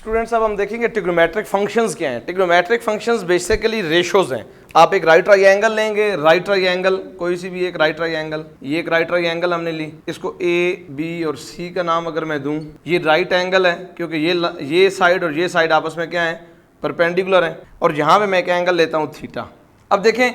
Students अब हम देखेंगे ट्रिग्नोमेट्रिक फंक्शंस क्या हैं। ट्रिग्नोमेट्रिक फंक्शंस बेसिकली रेशोज हैं। आप एक राइट ट्राइंगल लेंगे, राइट ट्राइंगल कोई सी भी एक राइट ट्राइंगल, ये एक राइट ट्राइंगल हमने ली, इसको ए बी और सी का नाम अगर मैं दूं, ये राइट एंगल है क्योंकि ये साइड और ये साइड आपस में क्या है, परपेंडिकुलर है। और यहाँ पे मैं एक एंगल लेता हूँ थीटा। अब देखें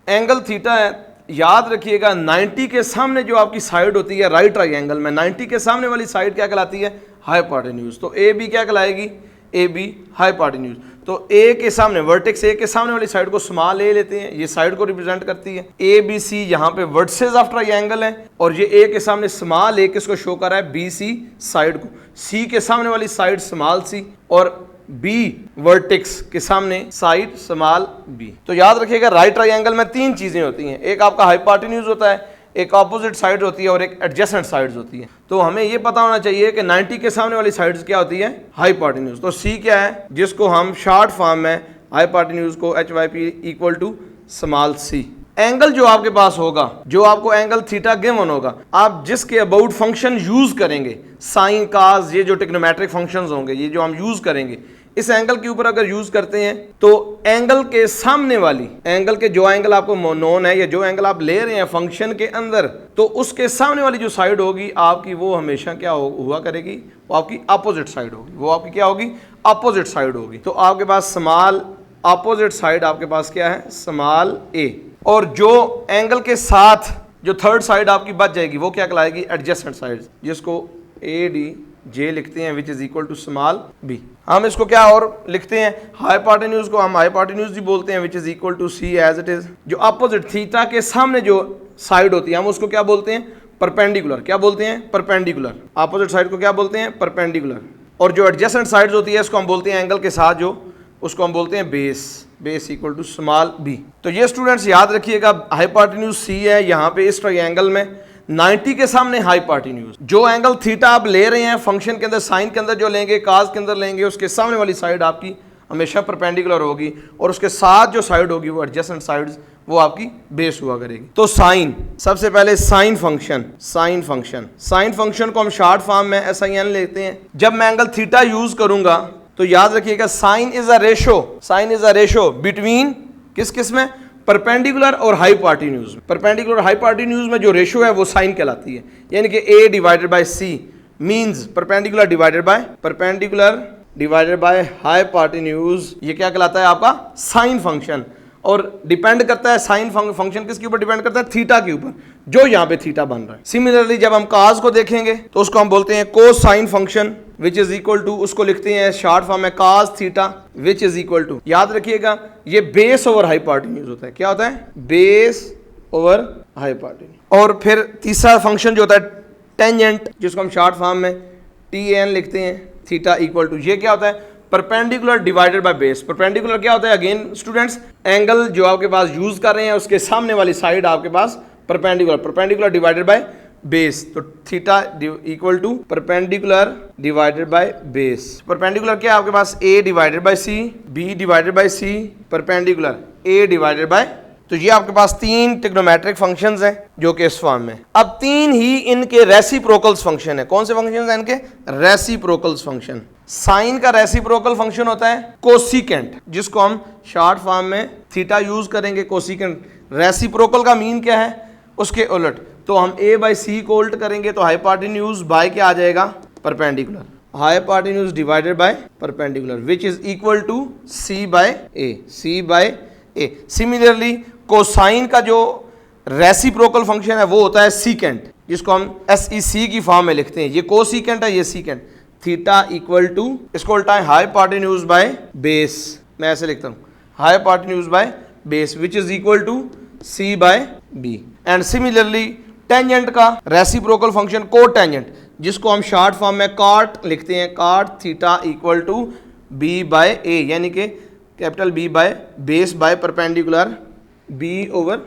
एंगल थीटा है, याद रखिएगा 90 के सामने जो आपकी साइड होती है राइट ट्राइंगल में, 90 के सामने वाली साइड क्या कहलाती है, हाइपोटेन्यूज। तो ए बी क्या कहलाएगी, ए बी हाइपोटेन्यूज। तो ए के सामने वर्टेक्स ए के सामने वाली साइड को स्मॉल ए लेते हैं, ये साइड को रिप्रेजेंट करती है। ए बी सी यहाँ पे वर्टिसेस ऑफ ट्राइंगल है और ये ए के सामने स्मॉल ए किसको शो कर रहा है, बी सी साइड को। सी के सामने वाली साइड स्मॉल सी और बी वर्टेक्स के सामने साइड स्मॉल बी। तो याद रखिएगा राइट ट्राइंगल में तीन चीजें होती हैं, एक आपका हाइपोटेन्यूज होता है, एक ऑपोजिट साइड होती है और एक एडजेसेंट साइड्स होती है। तो हमें ये पता होना चाहिए कि 90 के सामने वाली साइड्स क्या होती है, हाइपोटेन्यूज। तो सी क्या है, जिसको हम शॉर्ट फॉर्म में हाइपोटेन्यूज को HYP equal to small C. Angle जो आपके पास होगा, जो आपको एंगल थीटा गिवन होगा, आप जिसके अबाउट फंक्शन यूज करेंगे, साइन काज, ये जो ट्रिग्नोमेट्रिक फंक्शंस होंगे, ये जो हम यूज करेंगे, इस एंगल के ऊपर अगर यूज करते हैं तो एंगल के सामने वाली, एंगल के जो एंगल आपको नोन है या जो एंगल आप ले रहे हैं फंक्शन के अंदर, तो उसके सामने वाली जो साइड होगी आपकी, वो हमेशा क्या हुआ करेगी, वो आपकी अपोजिट साइड होगी। वो आपकी क्या होगी, अपोजिट साइड होगी। तो आपके पास स्मॉल अपोजिट साइड आपके पास क्या है, स्मॉल ए। और जो एंगल के साथ जो थर्ड साइड आपकी बच जाएगी वो क्या कहलाएगी, एडजेसेंट साइड, जिसको AD जे लिखते हैं, which is equal to small B. हम इसको क्या और लिखते हैं, हाइपोटेन्यूज को हम हाइपोटेन्यूज भी बोलते हैं, which is equal to C as it is. जो अपोजिट थीटा के सामने जो साइड होती है हम उसको क्या बोलते हैं, परपेंडिकुलर। क्या बोलते हैं, परपेंडिकुलर। अपोजिट साइड को क्या बोलते हैं, परपेंडिकुलर। और जो एडजेसेंट साइड होती है इसको हम बोलते हैं एंगल के साथ जो, उसको हम बोलते हैं base. Base equal to small B. तो ये स्टूडेंट्स याद रखिएगा हाइपोटेन्यूज सी है यहाँ पे इस ट्रायंगल में, 90 के सामने हाइपोटेन्यूज। जो एंगल थीटा आप ले रहे हैं फंक्शन के अंदर, साइन के अंदर जो लेंगे, काज के अंदर लेंगे, उसके सामने वाली साइड आपकी हमेशा परपेंडिकुलर होगी और उसके साथ जो साइड होगी वो एडजेसेंट साइड्स, वो आपकी बेस हुआ करेगी। तो साइन, सबसे पहले sine function, sine function, sine function को हम शॉर्ट फॉर्म में SIN लेते हैं। जब मैं एंगल थीटा यूज करूंगा तो याद रखिएगा sine is a ratio, sine is a ratio between किस किस में, परपेंडिकुलर और हाइपोटेन्यूज। परपेंडिकुलर और हाइपोटेन्यूज में जो रेशो है वो साइन कहलाती है। यानी कि A divided by C means perpendicular divided by hypotenuse, ये क्या कहलाता है आपका, साइन फंक्शन। और डिपेंड करता है साइन फंक्शन किसके ऊपर डिपेंड करता है, थीटा के ऊपर, जो यहाँ पे थीटा बन रहा है। सिमिलरली जब हम काज को देखेंगे तो उसको हम बोलते हैं cosine function, which is equal to, उसको लिखते हैं शॉर्ट फॉर्म में cos theta, which is equal to, याद रखिएगा ये बेस ओवर हाइपोटेन्यूज होता है। क्या होता है, बेस ओवर हाइपोटेन्यूज। और फिर तीसरा फंक्शन जो होता है टेंजेंट, जिसको हम शॉर्ट फॉर्म में TAN लिखते हैं, थीटा इक्वल टू, ये क्या होता है, perpendicular divided by base. Perpendicular क्या होता है, अगेन स्टूडेंट्स, एंगल जो आपके पास यूज कर रहे हैं उसके सामने वाली साइड आपके पास perpendicular, perpendicular divided by base. तो theta equal to perpendicular divided by base. Perpendicular क्या है आपके पास, A divided by C, B divided by C, perpendicular A divided by. तो ये आपके पास तीन ट्रिग्नोमेट्रिक फंक्शंस हैं जो कि इस फॉर्म में। अब तीन ही इनके रेसिप्रोकल्स फंक्शन है। कौन से फंक्शन हैं इनके, रेसिप्रोकल्स फंक्शन। साइन का रेसिप्रोकल फंक्शन होता है कोसिकेंट, जिसको हम शॉर्ट फॉर्म में थीटा यूज करेंगे, कोसिकेंट। रेसिप्रोकल का मीन क्या है, उसके उलट। तो हम A बाई C को उल्ट करेंगे तो हाइपोटेन्यूज बाय क्या आ जाएगा, perpendicular. Hypotenuse divided by perpendicular, which is equal to C by A, C by A। Similarly cosine का जो रेसिप्रोकल फंक्शन है वो होता है सीकेंट, जिसको हम SEC की फॉर्म में लिखते हैं। ये कोसिकेंट है, ये सीकेंट। थीटा इक्वल टू, इसको उल्टा है हाइपोटेन्यूज बाय बेस, मैं ऐसे लिखता हूँ, hypotenuse by base, which is equal to C by B। And similarly tangent का रेसिप्रोकल फंक्शन कोटेंजेंट, जिसको हम शॉर्ट फॉर्म में कॉट लिखते हैं, cot theta equal to B by A, यानी कि capital B by base by perpendicular B over.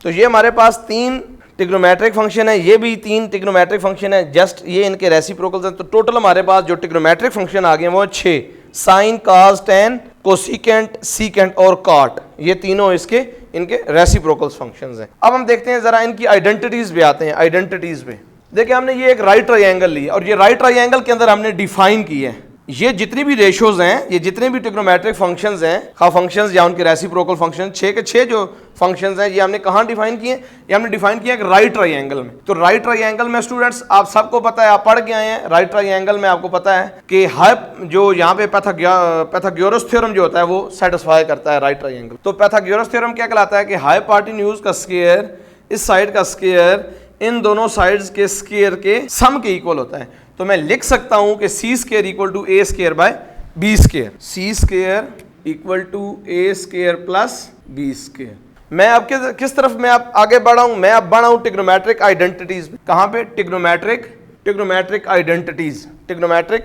तो ये हमारे पास तीन ट्रिग्नोमेट्रिक फंक्शन है, ये भी तीन ट्रिग्नोमेट्रिक फंक्शन है, जस्ट ये इनके रेसिप्रोकल्स हैं। तो टोटल हमारे पास जो ट्रिग्नोमेट्रिक फंक्शन आ गए वो 6, साइन, काज, टेन, कोसिकेंट, सीकेंट और कॉट। ये तीनों इसके इनके रेसिप्रोकल्स फंक्शंस हैं। अब हम देखते हैं जरा इनकी आइडेंटिटीज पे आते हैं। आइडेंटिटीज पे देखिए, हमने ये एक राइट ट्रायंगल ली और ये राइट ट्रायंगल के अंदर हमने डिफाइन की है, ये जितनी भी रेशियोज हैं, ये जितने भी ट्रिग्नोमेट्रिक फंक्शंस हैं, खा फंक्शंस या उनके रेसिप्रोकल फंक्शन, 6 के 6 जो फंक्शंस हैं, ये हमने कहाँ डिफाइन किए? ये हमने डिफाइन किया एक राइट ट्राइंगल में। तो राइट ट्राइंगल में स्टूडेंट्स आप सबको पता है, आप पढ़ के आए हैं, राइट ट्राइंगल में आपको पता है कि हर जो यहाँ पे पैथागोरस थ्योरम जो होता है वो सेटिस्फाई करता है राइट ट्राइंगल। तो पैथागोरस थ्योरम क्या कहलाता है कि हाइपोटेन्यूज का स्क्वायर इस साइड का स्क्वायर इन दोनों साइड्स के स्क्वायर के सम के इक्वल होता है। तो मैं लिख सकता हूं कि C square equal to A square by B square, C square equal to A square plus B square. मैं अब किस तरफ मैं अब आगे बढ़ा हूं? मैं अब बढ़ा हूं ट्रिग्नोमेट्रिक आइडेंटिटीज। कहां पे? Trigonometric identities. ट्रिग्नोमेट्रिक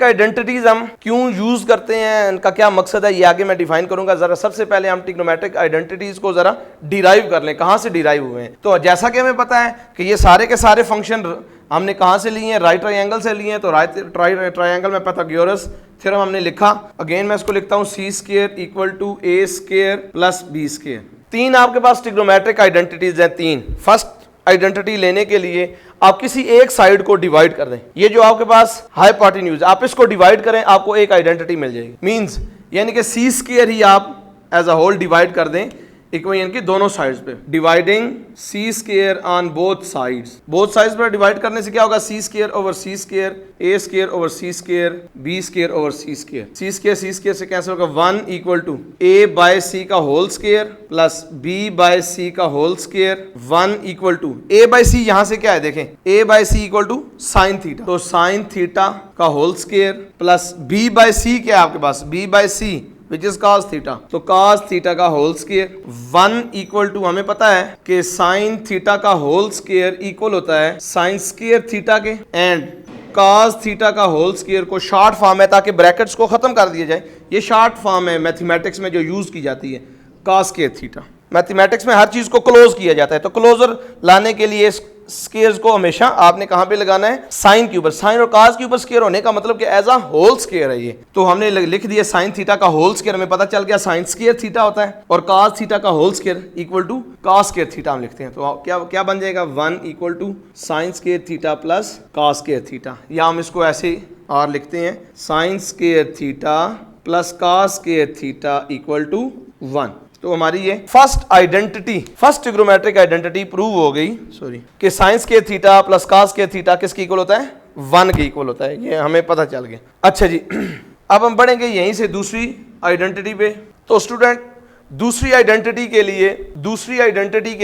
आइडेंटिटीज हम क्यों यूज करते हैं, इनका क्या मकसद है, ये आगे मैं डिफाइन करूंगा। जरा सबसे पहले हम ट्रिग्नोमेट्रिक आइडेंटिटीज को जरा डिराइव कर लें, कहां से डिराइव हुए हैं। तो जैसा कि हमें पता है कि ये सारे के सारे फंक्शन हमने कहां से लिए हैं? राइट ट्राइंगल से लिए हैं। तो राइट ट्राइंगल में पैथागोरस थ्योरम हमने लिखा। अगेन मैं इसको लिखता हूं C square equal to A square plus B square. 3 आपके पास ट्रिग्नोमेट्रिक आइडेंटिटीज हैं, 3। फर्स्ट आइडेंटिटी लेने के लिए आप किसी एक साइड को डिवाइड कर दें। ये जो आपके पास हाइपोटेन्यूज, आप इसको डिवाइड करें, आपको एक आइडेंटिटी मिल जाएगी। मींस यानी कि सी स्क्वायर ही आप एज अ होल डिवाइड कर दें इक्वेशन की दोनों साइड्स पे। Dividing C square on both sides पर डिवाइड करने से क्या होगा? C square over C square, A square over C square, B square over C square. C square से कैंसिल होगा, 1 equal to A by C का whole square plus B by C का whole square, 1 equal to A by C. यहां से क्या है देखें, A by C equal to sine theta, तो साइन थीटा का whole square plus B by C क्या है आपके पास? B by C which is cos theta, तो cos थीटा का होल स्क्वायर। 1 इक्वल टू हमें पता है कि साइन थीटा का होल स्क्वायर इक्वल होता है साइन स्क्वायर थीटा के, एंड cos थीटा का होल स्क्वायर को शॉर्ट फॉर्म है ताकि ब्रैकेट्स को खत्म कर दिया जाए। ये शॉर्ट फॉर्म है मैथमेटिक्स में जो यूज की जाती है, cos स्क्वायर थीटा। मैथमेटिक्स में हर चीज को क्लोज किया जाता है, तो क्लोजर लाने के लिए स्क्वायर्स को हमेशा आपने कहां पे लगाना है? साइन के ऊपर। साइन और काज के ऊपर स्क्वायर होने का मतलब कि एज अ होल स्क्वायर है ये। तो हमने लिख दिया साइन थीटा का होल स्क्वायर, हमें पता चल गया साइन स्क्वायर थीटा होता है, और काज थीटा का whole square equal to cos square theta हम लिखते हैं। तो क्या बन जाएगा? 1 equal to sine square theta plus cos square theta, या हम इसको ऐसे और लिखते हैं sine square theta plus cos square theta equal to 1। तो हमारी ये फर्स्ट ट्रिग्नोमेट्रिक आइडेंटिटी प्रूव हो गई, कि साइंस के थीटा प्लस कास के थीटा किसके इक्वल होता है? 1 के इक्वल होता है। ये हमें पता चल गया। अच्छा जी, अब हम बढ़ेंगे यहीं से दूसरी आइडेंटिटी पे। तो स्टूडेंट दूसरी आइडेंटिटी के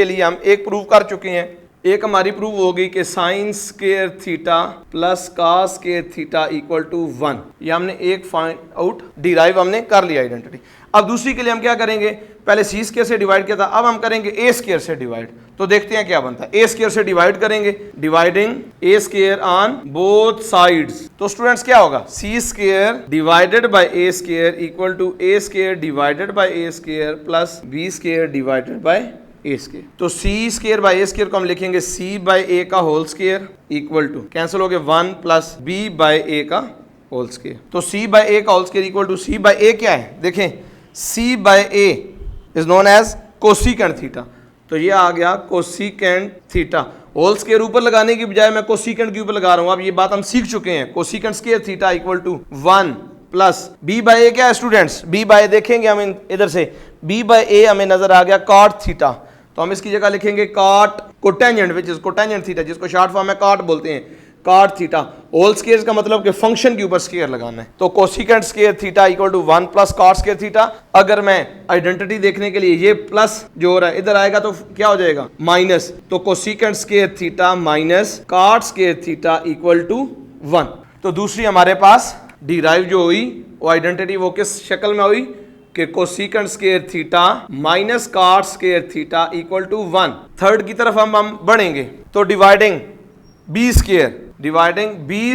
लिए हम एक प्रूव कर चुके हैं। एक हमारी प्रूव हो गई कि sine square theta plus cos square theta equal to 1। ये हमने एक फाइंड आउट डिराइव हमने कर लिया आइडेंटिटी। अब दूसरी के लिए हम क्या करेंगे? पहले सी स्क्वायर से डिवाइड किया था, अब हम करेंगे ए स्क्वायर से डिवाइड। तो देखते हैं क्या बनता है। ए स्क्वायर से डिवाइड करेंगे, dividing A square on both sides. तो स्टूडेंट्स क्या होगा? C square divided by A square equal to A square divided by A square plus B square divided by A square. तो C square by A square को हम लिखेंगे C by A का whole square equal to cancel हो गए 1 plus B by A का whole square. तो C by A का whole square equal to C by A क्या है? देखें, C by A is known as cosecant theta. तो ये आ गया कोसिकेंट थीटा। होल स्क्वायर ऊपर लगाने की बजाय मैं कोसिकेंट के ऊपर लगा रहा हूं। अब ये बात हम सीख चुके हैं। Cosecant square theta equal to 1 plus B by A क्या है स्टूडेंट्स? बी बाय देखेंगे हम इधर से, बी बाय ए हमें नजर आ गया कॉट थीटा, तो हम इसकी जगह लिखेंगे cot cotangent which is cotangent theta, जिसको शॉर्ट फॉर्म में कॉट बोलते हैं, कॉट थीटा। होल स्क्वायर का मतलब कि फंक्शन के ऊपर स्क्वायर लगाना है। तो cosecant square theta equal to 1 plus cot square theta. अगर मैं आइडेंटिटी देखने के लिए ये प्लस जो हो रहा है इधर आएगा तो क्या हो जाएगा? माइनस। तो cosecant square theta minus cot square theta equal to 1। तो दूसरी हमारे पास डिराइव जो हुई वो आइडेंटिटी वो किस शक्ल में हुई कि cosecant square theta minus cot square theta equal to 1। Third की तरफ हम बढ़ेंगे। तो dividing B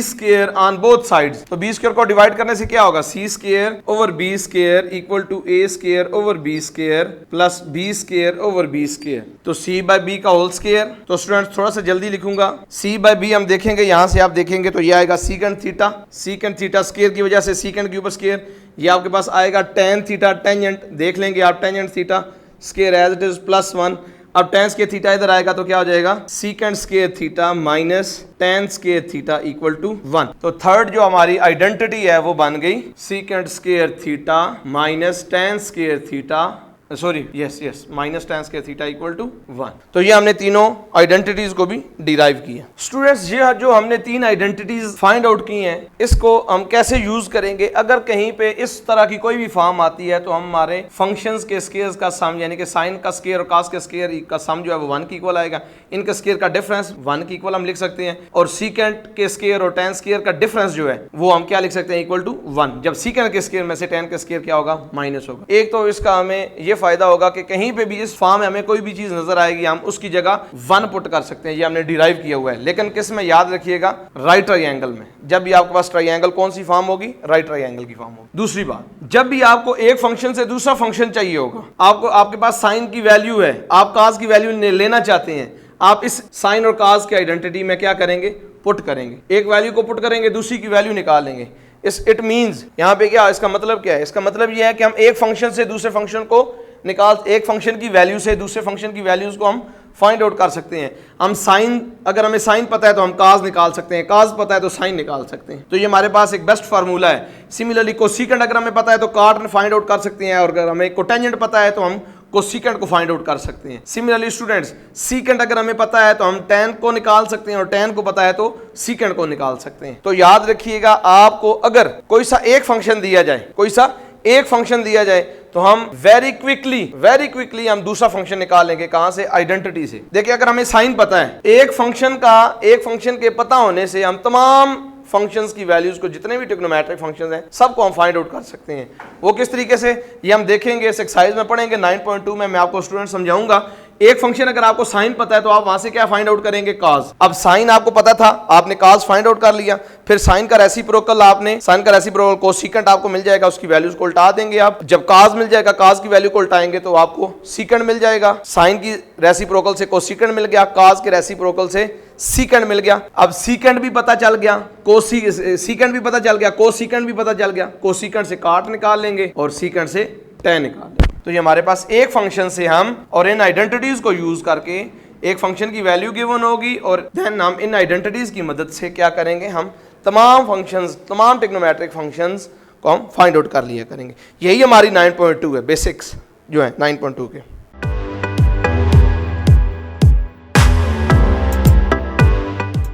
square on both sides. तो बी स्क्वायर को डिवाइड करने से क्या होगा? C square over B square equal to A square over B square plus B square over B square. तो सी बाय बी का होल स्क्वायर। तो students थोड़ा सा जल्दी लिखूंगा। सी बाय बी हम देखेंगे, यहां से आप देखेंगे तो ये आएगा सीकेंट थीटा स्क्वायर की वजह से सीकेंट के ऊपर स्क्वायर। ये आपके पास आएगा टेन थीटा टेंजेंट, देख लेंगे आप tangent theta square as it is plus 1 अब tan स्क्वायर थीटा इधर आएगा तो क्या हो जाएगा, secant square theta minus tan square theta equal to 1। तो थर्ड जो हमारी आइडेंटिटी है वो बन गई secant square theta minus tan square theta, sorry yes minus tan square theta equal to 1। तो ये हमने तीनों आइडेंटिटीज को भी डिराइव किया। स्टूडेंट्स ये जो हमने तीन आइडेंटिटीज फाइंड आउट की हैं, इसको हम कैसे यूज करेंगे, अगर कहीं पे इस तरह की कोई भी फॉर्म आती है तो हम हमारे फंक्शंस के स्क्वायर्स का सम यानी कि साइन का स्क्वायर और कॉस के स्क्वायर का सम जो है वो 1 के इक्वल आएगा, इनके स्क्वायर का डिफरेंस 1 के इक्वल हम लिख सकते हैं, और सीकेंट के स्क्वायर और tan स्क्वायर का डिफरेंस जो है वो हम क्या लिख सकते हैं, इक्वल टू 1, जब सीकेंट के स्क्वायर में से tan के स्क्वायर क्या होगा, माइनस होगा। एक तो इसका हमें ये फायदा होगा कि कहीं पे भी इस फॉर्म में हमें कोई भी चीज नजर आएगी हम उसकी जगह 1 पुट कर सकते हैं, ये हमने डिराइव किया हुआ है। लेकिन किस में, याद रखिएगा राइट ट्रायंगल में। जब भी आपके पास ट्रायंगल कौन सी फॉर्म होगी, राइट ट्रायंगल की फॉर्म होगी। दूसरी बात, जब भी आपको एक फंक्शन से दूसरा फंक्शन चाहिए होगा, आपको आपके पास साइन की वैल्यू है, आप कॉस की वैल्यू लेना चाहते हैं, आप इस साइन और कॉस की आइडेंटिटी में क्या करेंगे, पुट करेंगे, एक वैल्यू को पुट करेंगे, दूसरी की वैल्यू निकालेंगे। इट मींस यहाँ पे क्या, इसका मतलब क्या है, इसका मतलब यह है कि हम एक फंक्शन से दूसरे फंक्शन को एक फंक्शन की वैल्यू से दूसरे फंक्शन की वैल्यूज को हम फाइंड आउट कर सकते हैं। हम साइन, अगर हमें साइन पता है तो हम काज निकाल सकते हैं, काज पता है तो साइन निकाल सकते हैं। तो ये हमारे पास एक बेस्ट फार्मूला है। सिमिलरली कोसेकेंट अगर हमें पता है तो कॉट फाइंड आउट कर सकते हैं, और अगर हमें कोटेंजेंट पता है तो हम कोसेकेंट को फाइंड आउट कर सकते हैं। सिमिलरली स्टूडेंट्स, सीकेंट अगर हमें पता है तो हम tan को निकाल सकते हैं, और tan को पता है तो सीकेंट को निकाल सकते हैं। तो याद रखिएगा, आपको अगर कोई सा एक फंक्शन दिया जाए, कोई सा एक फंक्शन दिया जाए, तो हम वेरी क्विकली हम दूसरा फंक्शन निकालेंगे। कहां से, आइडेंटिटी से। देखिए अगर हमें साइन पता है, एक फंक्शन के पता होने से हम तमाम फंक्शंस की वैल्यूज को, जितने भी ट्रिग्नोमेट्रिक फंक्शंस हैं, सबको हम फाइंड आउट कर सकते हैं। वो किस तरीके से, ये हम देखेंगे, इस एक्सरसाइज में पढ़ेंगे 9.2 में। मैं आपको स्टूडेंट समझाऊंगा। एक फंक्शन अगर आपको साइन पता है तो आप वहां से क्या फाइंड आउट करेंगे, कॉस। अब साइन आपको पता था, आपने कॉस फाइंड आउट कर लिया, फिर साइन का रेसिप्रोकल कोसेकेंट आपको मिल जाएगा, उसकी वैल्यूज को उल्टा देंगे आप। जब कॉस मिल जाएगा, कॉस की वैल्यू को उल्टाएंगे तो आपको सीकेंट मिल जाएगा। साइन की रेसिप्रोकल से कोसेकेंट मिल गया, कॉस के रेसिप्रोकल से सीकेंट मिल गया। अब सीकेंट भी पता चल गया, सीकेंट भी पता चल गया, कोसेकेंट भी पता चल गया। कोसेकेंट से कॉट निकाल लेंगे और सीकेंट से tan निकाल लेंगे। तो ये हमारे पास एक फंक्शन से हम, और इन आइडेंटिटीज को यूज करके एक फंक्शन की वैल्यू गिवन होगी, और देन हम इन आइडेंटिटीज की मदद से क्या करेंगे, हम तमाम फंक्शंस, तमाम ट्रिग्नोमेट्रिक फंक्शंस को हम फाइंड आउट कर लिया करेंगे। यही हमारी 9.2 है, बेसिक्स जो है 9.2 के।